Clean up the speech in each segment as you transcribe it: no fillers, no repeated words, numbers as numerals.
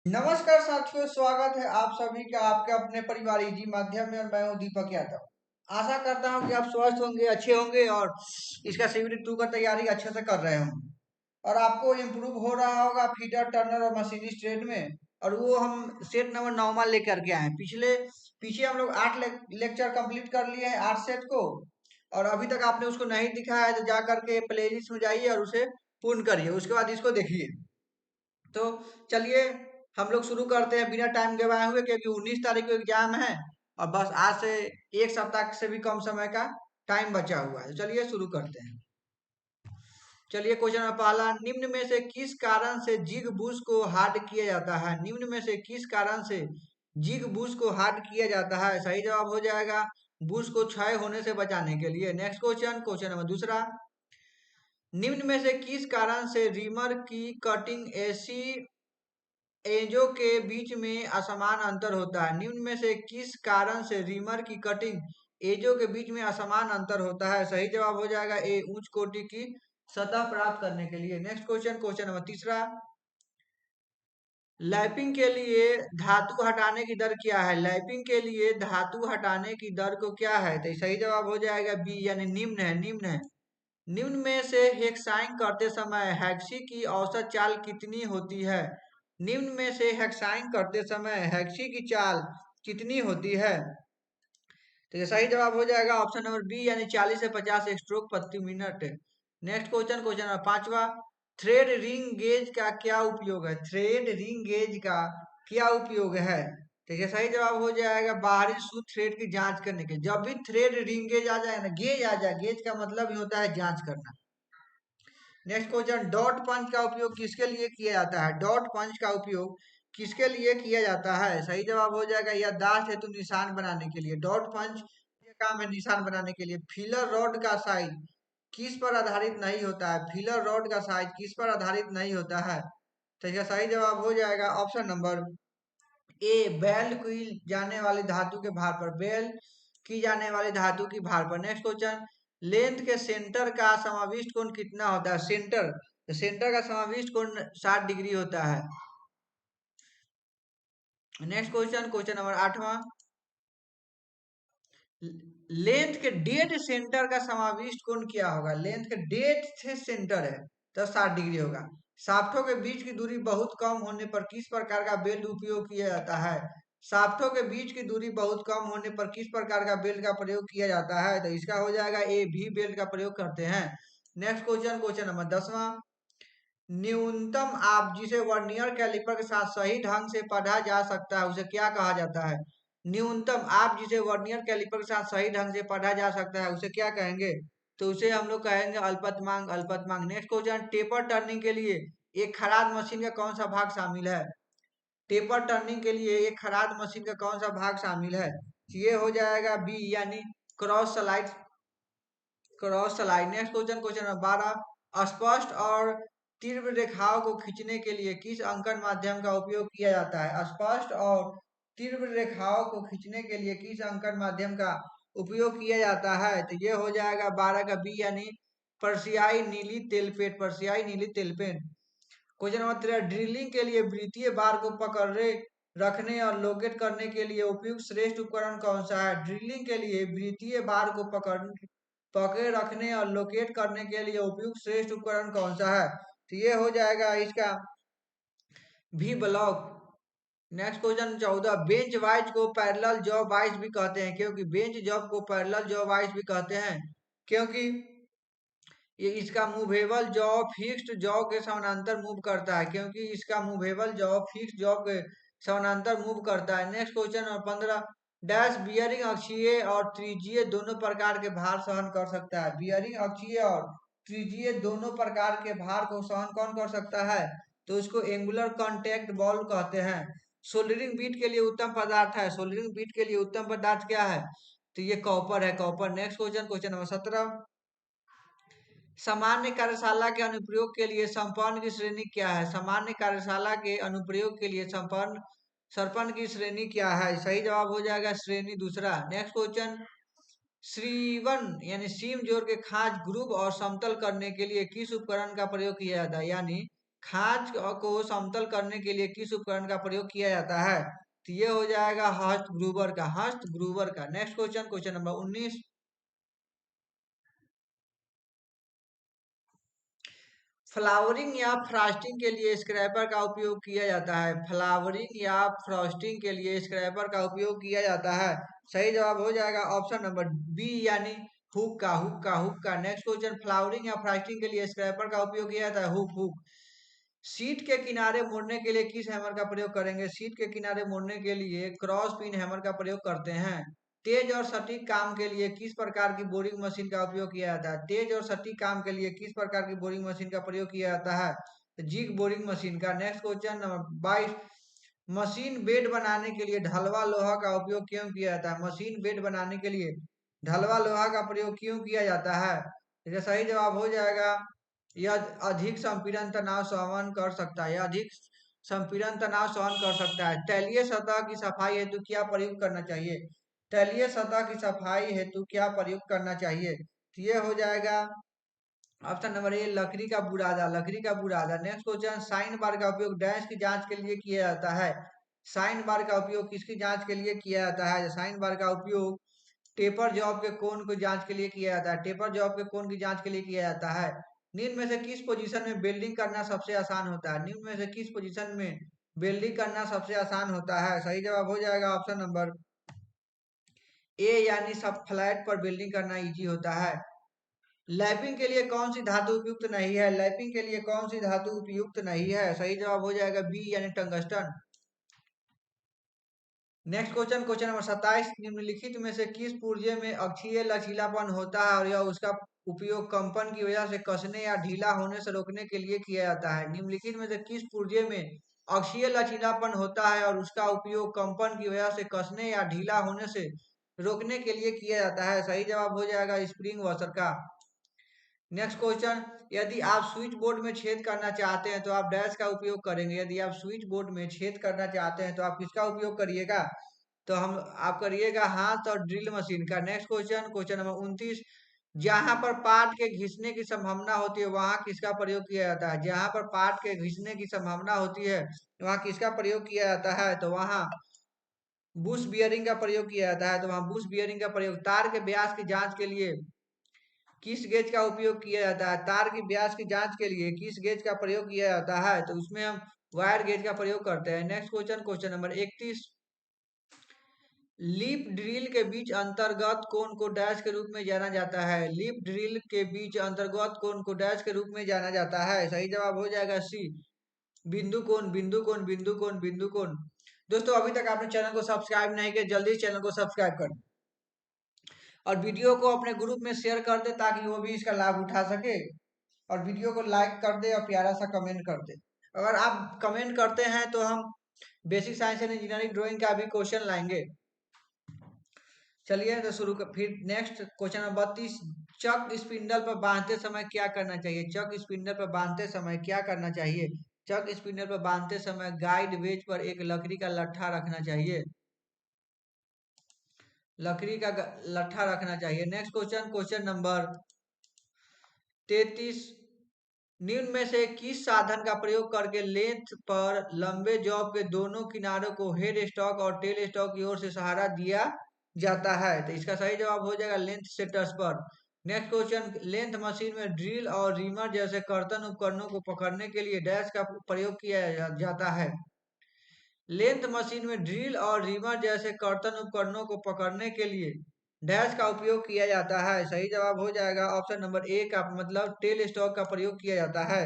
नमस्कार साथियों, स्वागत है आप सभी का आपके अपने परिवार इजी माध्यम में। और मैं हूं दीपक यादव। आशा करता हूं कि आप स्वस्थ होंगे, अच्छे होंगे और इसका CBT 2 का तैयारी अच्छे से कर रहे होंगे और आपको इम्प्रूव हो रहा होगा फीटर, टर्नर और मशीनिस्ट ट्रेड में। और वो हम सेट नंबर 9 में लेकर के आए हैं। पीछे हम लोग 8 लेक्चर कंप्लीट कर लिए हैं, 8 सेट को। और अभी तक आपने उसको नहीं दिखा है तो जा करके प्लेलिस्ट में जाइए और उसे पूर्ण करिए, उसके बाद इसको देखिए। तो चलिए हम लोग शुरू करते हैं बिना टाइम गवाए हुए, क्योंकि 19 तारीख को एग्जाम है और बस आज से एक सप्ताह से भी कम समय का टाइम बचा हुआ है। तो चलिए शुरू करते हैं। चलिए क्वेश्चन नंबर पहला, निम्न में से किस कारण से जिग बुश को हार्ड किया जाता है? निम्न में से किस कारण से जिग बुश को हार्ड किया जाता है? सही जवाब हो जाएगा बुश को क्षय होने से बचाने के लिए। नेक्स्ट क्वेश्चन नंबर दूसरा, निम्न में से किस कारण से रीमर की कटिंग ऐसी एजों के बीच में असमान अंतर होता है? निम्न में से किस कारण से रीमर की कटिंग एजों के बीच में असमान अंतर होता है? सही जवाब हो जाएगा ए, उच्च कोटि की सतह प्राप्त करने के लिए। नेक्स्ट क्वेश्चन नंबर तीसरा, लैपिंग के लिए धातु हटाने की दर क्या है? लैपिंग के लिए धातु हटाने की दर को क्या है? तो सही जवाब हो जाएगा बी, यानी निम्न है। निम्न में से हेक्साइन करते समय हेक्सी की औसत चाल कितनी होती है? निम्न में से हेक्साइन करते समय हेक्सी की चाल कितनी होती है? तो ये सही जवाब हो जाएगा ऑप्शन नंबर बी, यानी 40 से 50 स्ट्रोक प्रति मिनट। नेक्स्ट क्वेश्चन नंबर पांचवा, थ्रेड रिंग गेज का क्या उपयोग है? थ्रेड रिंग गेज का क्या उपयोग है? तो ये सही जवाब हो जाएगा बाहरी शुद्ध थ्रेड की जांच करने के। जब भी थ्रेड रिंग गेज आ जाए ना, गेज आ जाए, गेज का मतलब ही होता है जांच करना। नेक्स्ट क्वेश्चन, डॉट पंच का उपयोग किसके लिए किया जाता है? डॉट पंच का उपयोग किसके लिए किया जाता है? सही जवाब हो जाएगा याददाश्त हेतु निशान बनाने के लिए। डॉट पंच ये काम है निशान बनाने के लिए। फिलर रॉड का साइज किस पर आधारित नहीं होता है? फिलर रॉड का साइज किस पर आधारित नहीं होता है? तो इसका सही जवाब हो जाएगा ऑप्शन नंबर ए, बेल्ट की जाने वाली धातु के भार पर। बेल्ट की जाने वाली धातु की भार पर। नेक्स्ट क्वेश्चन, लेंथ के सेंटर का समाविष्ट कोण कितना होता है? सेंटर का समाविष्ट कोण 60 डिग्री होता है। नेक्स्ट क्वेश्चन नंबर आठवां, लेंथ के डेड सेंटर का समाविष्ट कोण क्या होगा? लेंथ के डेड से सेंटर है तो 60 डिग्री होगा। शाफ्टों के बीच की दूरी बहुत कम होने पर किस प्रकार का बेल्ट उपयोग किया जाता है? शाफ्टों के बीच की दूरी बहुत कम होने पर किस प्रकार का बेल्ट का प्रयोग किया जाता है? तो इसका हो जाएगा ए, भी बेल्ट का प्रयोग करते हैं। नेक्स्ट क्वेश्चन नंबर 10वां, न्यूनतम आप जिसे वर्नियर कैलिपर के साथ सही ढंग से पढ़ा जा सकता है उसे क्या कहा जाता है? न्यूनतम आप जिसे वर्नियर कैलिपर के साथ सही ढंग से पढ़ा जा सकता है उसे क्या कहेंगे? तो उसे हम लोग कहेंगे अल्पतमांक। नेक्स्ट क्वेश्चन, टेपर टर्निंग के लिए एक खराद मशीन का कौन सा भाग शामिल है? टेपर टर्निंग के लिए एक खराद मशीन का कौन सा भाग शामिल है? ये हो जाएगा बी, यानी cross slide. Next question number 12, स्पष्ट और तीव्र रेखाओं को खींचने के लिए किस अंकन माध्यम का उपयोग किया जाता है? स्पष्ट और तीव्र रेखाओं को खींचने के लिए किस अंकन माध्यम का उपयोग किया जाता है? तो ये हो जाएगा 12 का बी, यानी पर्सियाई नीली तेल पेन। क्वेश्चन नंबर 13, ड्रिलिंग के लिए वृत्तीय बार को पकड़े रखने और लोकेट करने के लिए उपयुक्त श्रेष्ठ उपकरण कौन सा है? ड्रिलिंग के लिए वृत्तीय बार को पकड़े रखने और लोकेट करने के लिए उपयुक्त श्रेष्ठ उपकरण कौन सा है? तो ये हो जाएगा इसका भी block. Next question 14, bench wise को पैरेलल जॉ वाइज भी कहते हैं, क्योंकि बेंच जॉब को पैरेलल जॉ वाइज भी कहते हैं क्योंकि ये इसका मूवेबल जॉ फिक्स्ड जॉ के समानांतर मूव करता है, क्योंकि इसका मूवेबल जॉ फिक्स्ड जॉ के समानांतर मूव करता है। Next question number 15, dash bearing अक्षीय और त्रिज्यीय दोनों प्रकार के भार सहन कर सकता है? बियरिंग अक्षीय और त्रिज्यीय दोनों प्रकार के भार को सहन कौन कर सकता है? तो उसको एंगुलर कॉन्टैक्ट बॉल कहते हैं। सोल्डरिंग बीट के लिए उत्तम पदार्थ है। सोल्डरिंग बीट के लिए उत्तम पदार्थ क्या है? तो ये कॉपर है, कॉपर। नेक्स्ट क्वेश्चन नंबर 17, सामान्य कार्यशाला के अनुप्रयोग के लिए समपन्न की श्रेणी क्या है? सामान्य कार्यशाला के अनुप्रयोग के लिए सरपन की श्रेणी क्या है? सही जवाब हो जाएगा श्रेणी दूसरा। नेक्स्ट क्वेश्चन, श्रीवन यानी सीम जोड़ के खांच ग्रुप और समतल करने के लिए किस उपकरण का प्रयोग किया जाता है? यानी खाज को समतल करने के लिए किस उपकरण का प्रयोग किया जाता है? तो ये हो जाएगा हस्त ग्रूबर का। Next question, question number 19। Flowering या फ्रॉस्टिंग के लिए स्क्रैपर का उपयोग किया जाता है। फ्लावरिंग या फ्रॉस्टिंग के लिए स्क्रैपर का उपयोग किया जाता है। सही जवाब हो जाएगा ऑप्शन नंबर बी यानी हुक का। नेक्स्ट क्वेश्चन, फ्लावरिंग या फ्रॉस्टिंग के लिए स्क्रैपर का उपयोग किया जाता है। हुक। सीट के किनारे मोड़ने के लिए किस हैमर का प्रयोग करेंगे? सीट के किनारे मोड़ने के लिए क्रॉस पिन हैमर का प्रयोग करते हैं। तेज और सटीक काम के लिए किस प्रकार की बोरिंग मशीन का उपयोग किया जाता है? तेज और सटीक काम के लिए किस प्रकार की बोरिंग मशीन का प्रयोग किया जाता है? जिग बोरिंग मशीन का। Next question number 22। Machine bed बनाने के लिए ढलवा लोहा का उपयोग क्यों किया जाता है? मशीन बेड बनाने के लिए ढलवा लोहा का प्रयोग क्यों किया जाता है? इसका सही जवाब हो जाएगा, यह अधिक संपीड़न तनाव सहन कर सकता है। यह अधिक संपीड़न तनाव सहन कर सकता है। तैलीय सतह की सफाई हेतु क्या प्रयोग करना चाहिए? तैलीय सतह की सफाई हेतु क्या प्रयोग करना चाहिए? तो ये हो जाएगा ऑप्शन नंबर ए, लकड़ी का बुरादा। नेक्स्ट क्वेश्चन, साइन बार का उपयोग डैश की जांच के लिए किया जाता है। साइन बार का उपयोग किसकी जांच के लिए किया जाता है? साइन बार का उपयोग टेपर जॉब के कोण को जांच के लिए किया जाता है। टेपर जॉब के कोण की जांच के लिए किया जाता है। निम्न में से किस पोजीशन में वेल्डिंग करना सबसे आसान होता है? निम्न में से किस पोजीशन में वेल्डिंग करना सबसे आसान होता है? सही जवाब हो जाएगा ऑप्शन नंबर ए यानी सब फ्लैट पर वेल्डिंग करना इजी होता है। लैपिंग के लिए कौन सी धातु उपयुक्त नहीं है? लैपिंग के लिए कौन सी धातु उपयुक्त नहीं है? सही जवाब हो जाएगा बी यानी tungsten. Next question, question number 27। निम्नलिखित में से किस पुर्जे में अक्षीय लचीलापन होता है और यह उसका उपयोग कंपन की वजह से कसने या ढीला होने से रोकने के लिए किया जाता है? निम्नलिखित में से किस पुर्जे में अक्षीय लचीलापन होता है और उसका उपयोग कंपन की वजह से कसने या ढीला होने से रोकने के लिए किया जाता है? सही जवाब हो जाएगा स्प्रिंग वॉशर का। नेक्स्ट क्वेश्चन, यदि आप स्विच बोर्ड में छेद करना चाहते हैं तो आप डैश का उपयोग करेंगे। यदि आप स्विच बोर्ड में छेद करना चाहते हैं तो आप किसका उपयोग करिएगा? तो हम आप करिएगा हाथ और ड्रिल मशीन का। Next question, question number 29। जहां पर पार्ट के घिसने की संभावना होती है वहां किसका प्रयोग किया जाता है? जहां पर पार्ट के घिसने की संभावना होती है वहां किसका प्रयोग किया जाता है? तो वहां बुश बियरिंग का प्रयोग किया जाता है। तो वहां बुश बियरिंग का प्रयोग। तार के व्यास की जांच के लिए किस गेज का उपयोग किया जाता है? तार की व्यास की जांच के लिए किस गेज का प्रयोग किया जाता है? तो उसमें हम वायर गेज का प्रयोग करते हैं। Next question, question number 31। Leaf drill के बीच अंतर्गत कोण को डैश के रूप में जाना जाता है। लीफ ड्रिल के बीच अंतर्गत कोण को डैश के रूप में जाना जाता है। सही जवाब हो जाएगा सी, बिंदु कोण। दोस्तों अभी तक आपने चैनल को सब्सक्राइब नहीं किया, जल्दी चैनल को सब्सक्राइब कर और वीडियो को अपने ग्रुप में शेयर कर दे ताकि वो भी इसका लाभ उठा सके। और वीडियो को लाइक कर दे और प्यारा सा कमेंट कर दे। अगर आप कमेंट करते हैं तो हम basic science and engineering drawing का भी क्वेश्चन लाएंगे। चलिए तो शुरू कर। फिर नेक्स्ट क्वेश्चन नंबर 32। चक स्पिंडल पर बांधते समय क्या करना चाहिए? चक स्पिंडल पर बांधते समय क्या करना चाहिए? चक स्पिंडल पर बांधते समय गाइड वेज पर एक लकड़ी का लट्ठा रखना चाहिए। लट्ठा रखना चाहिए। Next question, question number 33। निम्न में से किस साधन का प्रयोग करके लेंथ पर लंबे जॉब के दोनों किनारों को हेड स्टॉक और टेल स्टॉक की ओर से सहारा दिया जाता है? तो इसका सही जवाब हो जाएगा लेंथ सेटर्स पर। नेक्स्ट क्वेश्चन, लेंथ मशीन में ड्रिल और रीमर जैसे कर्तन उपकरणों को पकड़ने के लिए डैश का प्रयोग किया जाता है। लेंथ मशीन में ड्रिल और रीमर जैसे कर्तन उपकरणों को पकड़ने के लिए डैश का उपयोग किया जाता है। सही जवाब हो जाएगा ऑप्शन नंबर ए का, मतलब टेल स्टॉक का प्रयोग किया जाता है।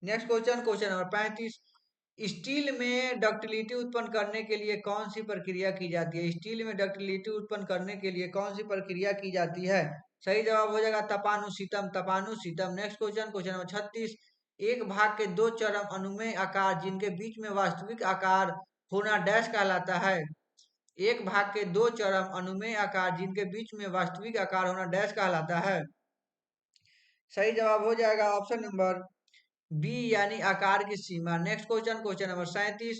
Next question, question number 35। Steel में डक्टिलिटी उत्पन्न करने के लिए कौन सी प्रक्रिया की जाती है? स्टील में डक्टिलिटी उत्पन्न करने के लिए कौन सी प्रक्रिया की जाती है? सही जवाब हो जाएगा तपानुशीतम। Next question, question number 36। एक भाग के दो चरम अनुमेय आकार जिनके बीच में वास्तविक आकार होना डैश कहलाता है। एक भाग के दो चरम अनुमेय आकार जिनके बीच में वास्तविक आकार होना डैश कहलाता है। सही जवाब हो जाएगा ऑप्शन नंबर बी यानी आकार की सीमा। Next question, question number 37।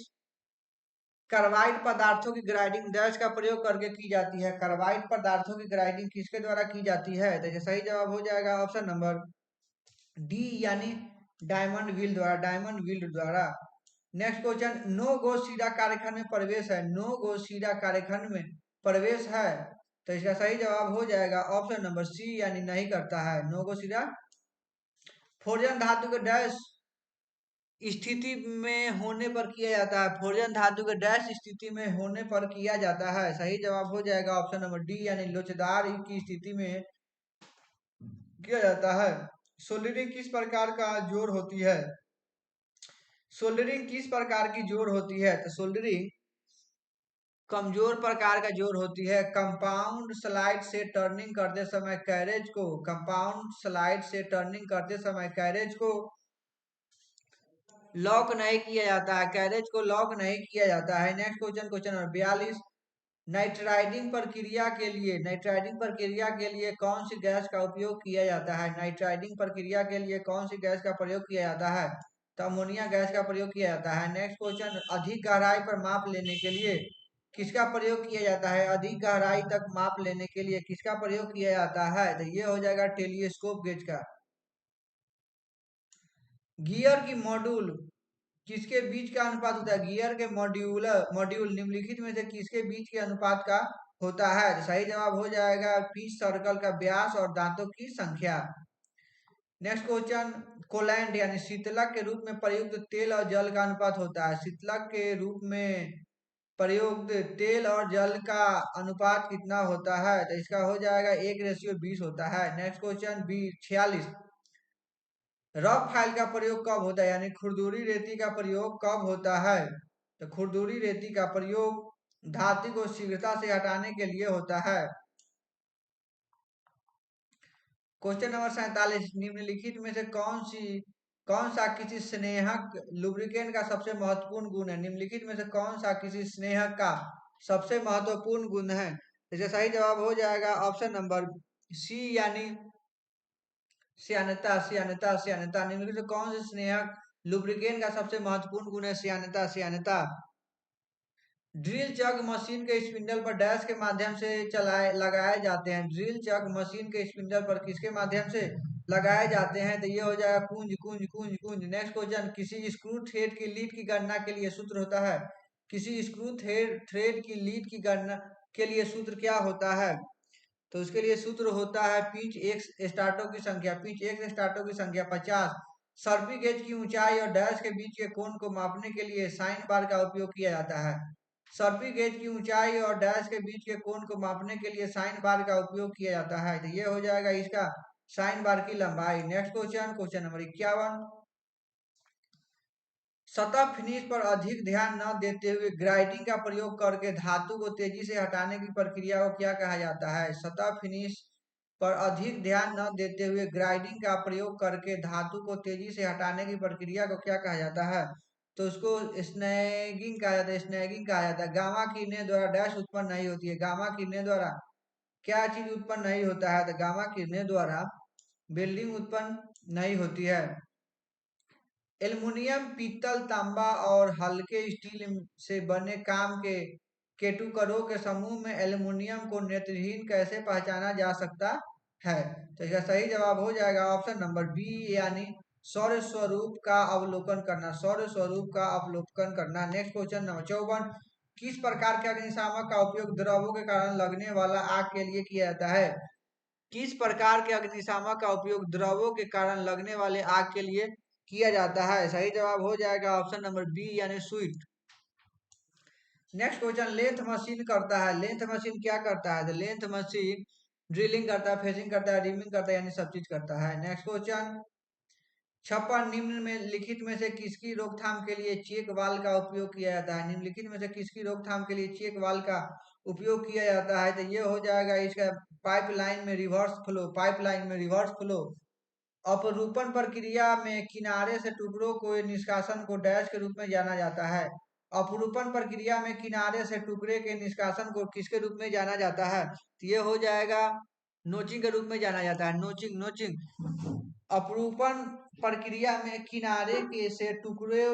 Carbide पदार्थों की ग्राइंडिंग डैश का प्रयोग करके की जाती है। कार्बाइड पदार्थों की ग्राइंडिंग किसके द्वारा की जाती है? तो सही जवाब हो जाएगा ऑप्शन नंबर डी यानी डायमंड व्हील द्वारा। नेक्स्ट क्वेश्चन, नो गो सीधा कार्यखंड में प्रवेश है। नो गो सीधा कार्यखंड में प्रवेश है, तो इसका सही जवाब हो जाएगा ऑप्शन नंबर सी, यानी नहीं करता है। नो गो सीधा फोर्जन धातु के डैश स्थिति में होने पर किया जाता है। फोर्जन धातु के डैश स्थिति में होने पर किया जाता है। सही जवाब हो जाएगा ऑप्शन नंबर डी, यानी लोचदार की स्थिति में किया जाता है। सोल्डरिंग किस प्रकार का जोड़ होती है? सोल्डरिंग किस प्रकार की जोड़ होती है? तो सोल्डरिंग कमजोर प्रकार का जोड़ होती है। कंपाउंड स्लाइड से टर्निंग करते समय कैरेज को कंपाउंड स्लाइड से टर्निंग करते समय कैरेज को लॉक नहीं किया जाता है। कैरेज को लॉक नहीं किया जाता है। Next question, question number 42, nitriding प्रक्रिया के लिए कौन सी गैस का उपयोग किया जाता है? नाइट्राइडिंग प्रक्रिया के लिए कौन सी गैस का प्रयोग किया जाता है? तो अमोनिया गैस का प्रयोग किया जाता है। नेक्स्ट क्वेश्चन, अधिक गहराई पर माप लेने के लिए किसका प्रयोग किया जाता है? अधिक गहराई तक माप लेने के लिए किसका प्रयोग किया जाता है? तो ये हो जाएगा टेलीस्कोप गेज का। गियर की मॉड्यूल किसके बीच का अनुपात होता है? गियर के मॉड्यूल निम्नलिखित में से किसके बीच के अनुपात का होता है? तो सही जवाब हो जाएगा पिच सर्कल का व्यास और दांतों की संख्या। नेक्स्ट क्वेश्चन, कोलैंड यानी शीतलक के रूप में प्रयुक्त तेल और जल का अनुपात होता है। शीतलक के रूप में प्रयुक्त तेल और जल का अनुपात कितना होता है? तो इसका हो जाएगा 1:20 होता है। Next question B 46, rough file का प्रयोग कब होता है? यानी खुरदुरी रेती का प्रयोग कब होता है? तो खुरदुरी रेती का प्रयोग धातु को शीघ्रता से हटाने के लिए होता है। क्वेश्चन नंबर 47, निम्नलिखित में से कौन सा किसी स्नेहक लुब्रिकेंट का सबसे महत्वपूर्ण गुण है? निम्नलिखित में से कौन सा किसी स्नेहक का सबसे महत्वपूर्ण गुण है? इसका सही जवाब हो जाएगा ऑप्शन नंबर सी, यानी श्यानता। निम्नलिखित में कौन से स्नेहक लुब्रिकेंट का सबसे महत्वपूर्ण गुण है? श्यानता। ड्रिल चक मशीन के स्पिंडल पर डैश के माध्यम से लगाए जाते हैं। ड्रिल चक मशीन के स्पिंडल पर किसके माध्यम से लगाए जाते हैं? तो ये हो जाएगा कुंज। नेक्स्ट क्वेश्चन, किसी स्क्रू थ्रेड की लीड की गणना के लिए सूत्र होता है। किसी स्क्रू थ्रेड की लीड की गणना के लिए सूत्र क्या होता है? तो उसके लिए सूत्र होता है पिच एक्स स्टार्टों की संख्या। पिच एक्स स्टार्टों की संख्या 50। सर्पी गेज की ऊंचाई और डैश के बीच के कोण को मापने के लिए साइन बार का उपयोग किया जाता है। सर्पी गेज की ऊंचाई और डैश के बीच के कोण को मापने के लिए साइन बार का उपयोग किया जाता है। तो ये हो जाएगा इसका साइन बार की लंबाई। नेक्स्ट क्वेश्चन, क्वेश्चन नंबर 51, सतह फिनिश पर अधिक ध्यान न देते हुए ग्राइंडिंग का प्रयोग करके धातु को तेजी से हटाने की प्रक्रिया को क्या कहा जाता है? सतह फिनिश पर अधिक ध्यान न देते हुए ग्राइंडिंग का प्रयोग करके धातु को तेजी से हटाने की प्रक्रिया को क्या कहा जाता है? तो उसको स्नैगिंग कहा जाता है। स्नैगिंग कहा जाता है। गामा किरणें द्वारा डैश उत्पन्न नहीं होती है। गामा किरणें द्वारा क्या चीज उत्पन्न नहीं होता है? तो गामा किरणें द्वारा बिल्डिंग उत्पन्न नहीं होती है। एल्युमिनियम, पीतल, तांबा और हल्के स्टील से बने काम के केटुकरों के समूह में एल्युमिनियम को नेत्रहीन कैसे पहचाना जा सकता है? तो इसका सही जवाब हो जाएगा ऑप्शन नंबर बी, यानी सौर स्वरूप का अवलोकन करना। सौर स्वरूप का अवलोकन करना। नेक्स्ट क्वेश्चन नंबर 54, किस प्रकार के अग्निशामक का उपयोग द्रवों के कारण लगने वाला आग के लिए किया जाता है? किस प्रकार के अग्निशामक का उपयोग द्रवों के कारण लगने वाले आग के लिए किया जाता है? सही जवाब हो जाएगा ऑप्शन नंबर बी, यानी sweet. Next question, length machine करता है। लेंथ मशीन क्या करता है? तो लेंथ मशीन ड्रिलिंग करता है, फेसिंग करता है, रिमिंग करता है, यानी सब चीज करता है। नेक्स्ट क्वेश्चन 56, निम्न में लिखित में से किसकी रोकथाम के लिए चेक वाल का उपयोग किया जाता है? निम्नलिखित में से किसकी रोकथाम के लिए चेक वाल का उपयोग किया जाता है? तो ये हो जाएगा इसका पाइपलाइन में रिवर्स फ्लो। अपरूपण प्रक्रिया में किनारे से टुकड़ों को निष्कासन को डैश के रूप में जाना जाता है। अपरूपण प्रक्रिया में किनारे से टुकड़े के निष्कासन को किसके रूप में जाना जाता है? तो ये हो जाएगा नोचिंग के रूप में जाना जाता है। नोचिंग। अपरूपण प्रक्रिया में किनारे के से टुकड़े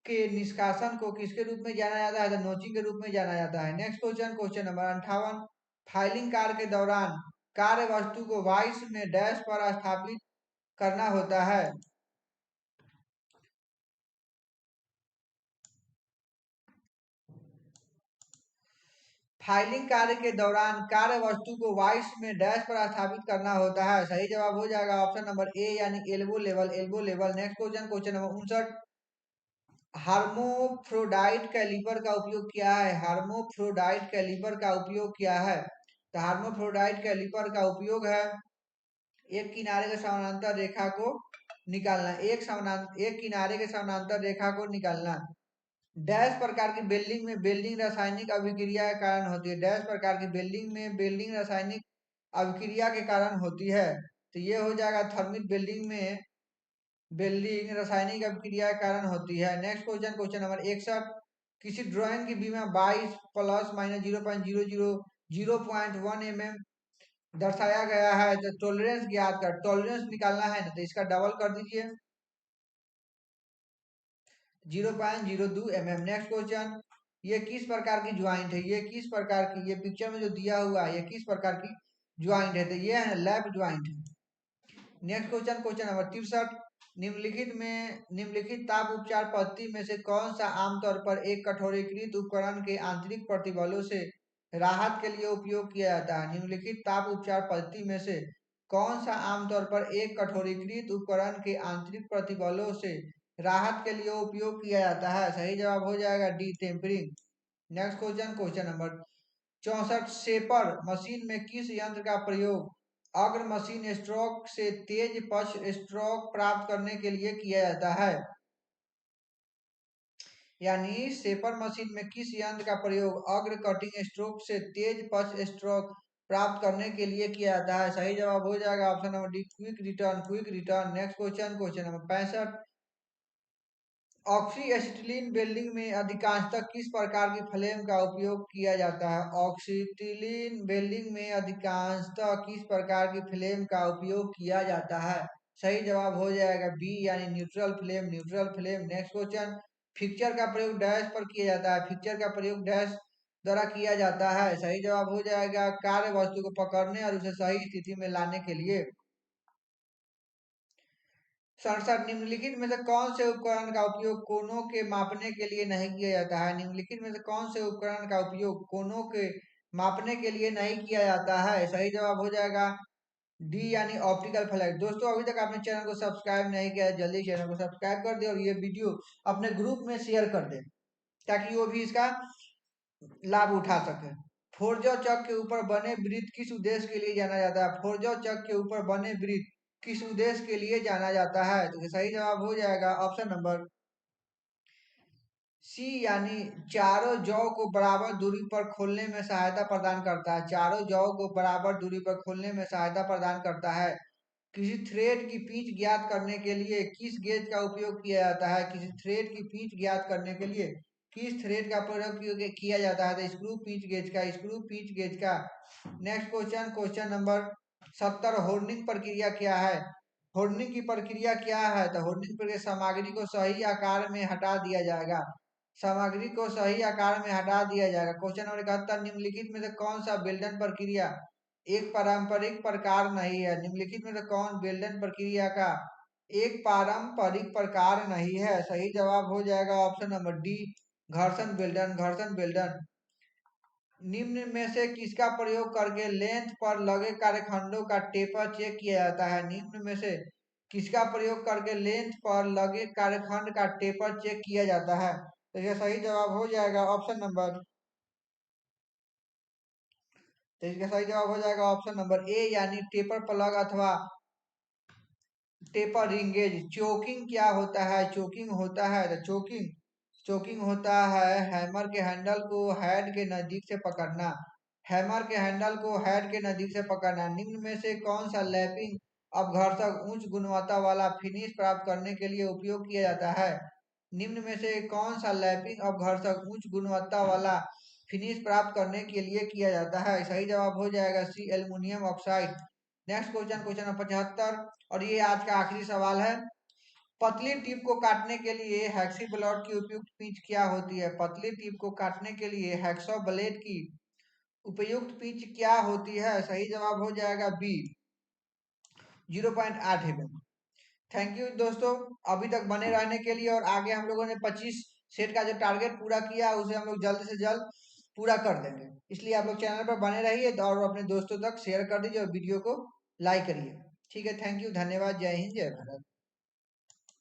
के निष्कासन को किसके रूप में जाना जाता है? तो नोचिंग के रूप में जाना जाता है। Next question, question number 58, filing कार्य के दौरान कार्य वस्तु को वाइस में डैश पर स्थापित करना होता है। फाइलिंग कार्य के दौरान कार्य वस्तु को वाइस में डैश पर स्थापित करना होता है। सही जवाब हो जाएगा ऑप्शन नंबर ए यानी elbow level, elbow level. Next question, question number 59, hermaphrodite caliper का उपयोग क्या है? हार्मोफ्रोडाइट कैलिपर का उपयोग क्या है? तो हार्मोफ्रोडाइट कैलिपर का उपयोग है एक किनारे के समानांतर रेखा को निकालना, एक किनारे के समानांतर रेखा को निकालना। डैश प्रकार की बेल्डिंग में बेल्डिंग रासायनिक अभिक्रिया के कारण होती है। डैश प्रकार की बेल्डिंग में बेल्डिंग रासायनिक अभिक्रिया के कारण होती है। तो ये हो जाएगा थर्मिक बेल्डिंग में बेल्डिंग रासायनिक अभिक्रिया के कारण होती है। नेक्स्ट क्वेश्चन, क्वेश्चन नंबर 61, किसी ड्राइंग की बीमा 22 प्लस माइनस 0.1 mm दर्शाया गया है। तो टॉलरेंस ज्ञात कर, टॉलरेंस निकालना है ना, तो इसका डबल कर दीजिए 0.02 mm। नेक्स्ट क्वेश्चन, ये किस प्रकार की ज्वाइंट है? ये किस प्रकार की, ये पिक्चर में जो दिया हुआ है ये किस प्रकार की ज्वाइंट है? तो ये है लैप ज्वाइंट है। नेक्स्ट क्वेश्चन, क्वेश्चन नंबर 63, निम्नलिखित ताप उपचार पद्धति में से कौन सा आमतौर पर एक कठोरीकृत उपकरण के आंतरिक प्रतिबलों से राहत के लिए उपयोग किया जाता है? निम्नलिखित ताप उपचार पद्धति में से कौन सा आमतौर पर एक कठोरीकृत उपकरण के आंतरिक प्रतिबलों से राहत के लिए उपयोग किया जाता है? सही जवाब हो जाएगा D, tempering. Next question, question number 64, shaper machine में किस यंत्र का प्रयोग अग्र मशीन स्ट्रोक से तेज पक्ष स्ट्रोक प्राप्त करने के लिए किया जाता है? यानी शेपर मशीन में किस यंत्र का प्रयोग अग्र कटिंग स्ट्रोक से तेज पक्ष स्ट्रोक प्राप्त करने के लिए किया जाता है? सही जवाब हो जाएगा option number D, quick return, quick return. Next question, question number 65, oxy acetylene welding में अधिकांशतः किस प्रकार की फ्लेम का उपयोग किया जाता है? ऑक्सीटिलीन वेल्डिंग में अधिकांशतः किस प्रकार की फ्लेम का उपयोग किया जाता है? सही जवाब हो जाएगा बी यानी neutral flame, neutral flame. Next question, fixture का प्रयोग डैश पर किया जाता है? फिक्चर का प्रयोग डैश द्वारा किया जाता है? सही जवाब हो जाएगा कार्य वस्तु को पकड़ने और उसे सही स्थिति में लाने के लिए। 67, निम्नलिखित में से कौन से उपकरण का उपयोग कोनों के मापने के लिए नहीं किया जाता है? निम्नलिखित में से कौन से उपकरण का उपयोग कोनों के मापने के लिए नहीं किया जाता है? सही जवाब हो जाएगा डी यानी ऑप्टिकल फ्लैट। दोस्तों अभी तक आपने चैनल को सब्सक्राइब नहीं किया है, जल्दी चैनल को सब्सक्राइब कर दे और ये वीडियो अपने ग्रुप में शेयर कर दे ताकि वो भी इसका लाभ उठा सके। फोरजाव चक के ऊपर बने वृत्त किस उद्देश्य के लिए जाना जाता है? फोरजाव चक के ऊपर बने वृत्त किस उद्देश्य के लिए जाना जाता है? तो सही जवाब हो जाएगा ऑप्शन नंबर सी यानी चारों जौ को बराबर दूरी पर खोलने में सहायता प्रदान करता है। चारों जौ को बराबर दूरी पर खोलने में सहायता प्रदान करता है। किसी थ्रेड की पिच ज्ञात करने के लिए किस गेज का उपयोग किया जाता है? किसी थ्रेड की पिच ज्ञात करने के लिए किस थ्रेड का प्रयोग किया जाता है? तो स्क्रू पिच गेज का, स्क्रू पिच गेज का। नेक्स्ट क्वेश्चन, क्वेश्चन नंबर 70, होर्निंग प्रक्रिया क्या है? होर्निंग की प्रक्रिया क्या है? तो होर्निंग प्रक्रिया सामग्री को सही आकार में हटा दिया जाएगा, सामग्री को सही आकार में हटा दिया जाएगा। क्वेश्चन नंबर 71, निम्नलिखित में से कौन सा बेल्डन प्रक्रिया एक पारंपरिक प्रकार नहीं है? निम्नलिखित में से कौन बेल्डन प्रक्रिया का एक पारंपरिक प्रकार नहीं है? सही जवाब हो जाएगा ऑप्शन नंबर डी, घर्षण बेल्डन, घर्षण बेल्डन। निम्न में से किसका प्रयोग करके लेंथ पर लगे कार्यखंडों का टेपर चेक किया जाता है? निम्न में से किसका प्रयोग करके लेंथ पर लगे कार्यखंड का टेपर चेक किया जाता है? तो यह सही जवाब हो जाएगा ऑप्शन नंबर, तो इसका सही जवाब हो जाएगा ऑप्शन नंबर ए यानी टेपर प्लग अथवा टेपर रिंगेज। चोकिंग क्या होता है? चोकिंग होता है, तो चोकिंग होता है हैमर के हैंडल को हेड के नजदीक से पकड़ना, हैमर के हैंडल को हेड के नजदीक से पकड़ना। निम्न में से कौन सा लैपिंग अपघर्षक उच्च गुणवत्ता वाला फिनिश प्राप्त करने के लिए उपयोग किया जाता है? निम्न में से कौन सा लैपिंग अपघर्षक उच्च गुणवत्ता वाला फिनिश प्राप्त करने के लिए किया जाता है? सही जवाब हो जाएगा C, aluminium oxide. Next question, question number 75 और ये आज का आखिरी सवाल है। पतली टिप को काटने के लिए हैक्सी ब्लेड की उपयुक्त पिच क्या होती है? पतली टिप को काटने के लिए हैक्सॉ ब्लेड की उपयुक्त पिच क्या होती है? सही जवाब हो जाएगा बी, 0.8 mm। थैंक यू दोस्तों अभी तक बने रहने के लिए, और आगे हम लोगों ने 25 सेट का जो टारगेट पूरा किया उसे हम लोग जल्द से जल्द पूरा कर देंगे। इसलिए आप लोग चैनल पर बने रहिए और अपने दोस्तों तक शेयर कर दीजिए और वीडियो को लाइक करिए। ठीक है, थैंक यू, धन्यवाद, जय हिंद, जय भारत।